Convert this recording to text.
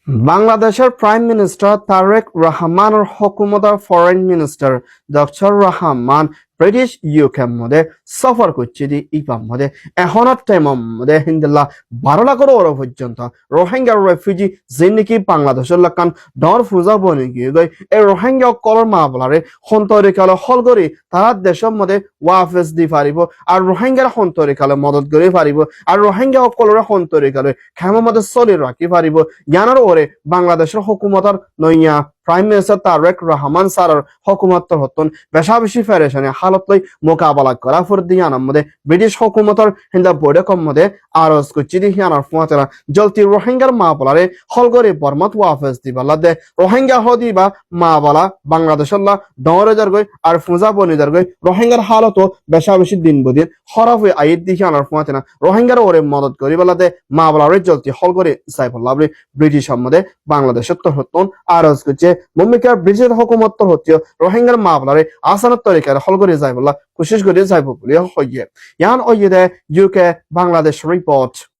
বাংলাদেশের prime minister Tarique রহমানের হুকুমতের foreign minister doctor Rahman British UK মধ্যে সফর করছে দি ইপাম মধ্যে এখনত টাইম মধ্যে হিন্দিল্লা 12 লাখের ওর পর্যন্ত রোহিঙ্গা রেফিউজি যে নাকি বাংলাদেশের লাকান ডর ফুজা বনে গিয়ে গই এই রোহিঙ্গা কলর মা বলারে সন্তরে কালে হল করে তারা দেশের মধ্যে ওয়াফেস দি পারিব আর রোহিঙ্গার সন্তরে কালে মদত করে পারিব আর রোহিঙ্গা কলরে সন্তরে কালে খেমার মধ্যে চলি রাখি পারিব ইয়ানোর ওরে বাংলাদেশের হুকুমতর নইয়া প্রাইম মিনিস্টার তারেক রহমান স্যারের হুকুমতর হতন বেশা বেশি ফেরেশানি হালত লই মোকাবেলা করা ফুর দিয়ানার মধ্যে ব্রিটিশ হুকুমতর হিন্দা বৈঠকের মধ্যে আরজ করছি দি হিয়ানার ফুয়াতেরা জলতি রোহিঙ্গার মা বলারে হলগরে বর্মাত ওয়াফেস দিবালা দে রোহিঙ্গা হদি বা মা বলা বাংলাদেশের লা ডরে যার গই আর ফুজা বনি যার গই রোহিঙ্গার হালতও বেশা বেশি দিন বদিন খরাফ হয়ে আইত দি হিয়ানার ফুয়াতেনা রোহিঙ্গার ওরে মদত করি বেলা দে মা বলারে জলতি হলগরে সাইফুল্লাহ ব্রিটিশ মধ্যে বাংলাদেশের তো হতন আরজ করছে মুম্বিকার ব্রিটিশ হুকুমত হচ্ছে রোহিঙ্গার মামলারে আসানত তরিকার হল করে যাই বলা কোশিশ করে যাইব বলে হইয়ে ইয়ান ওইয়ে দে ইউকে বাংলাদেশ রিপোর্ট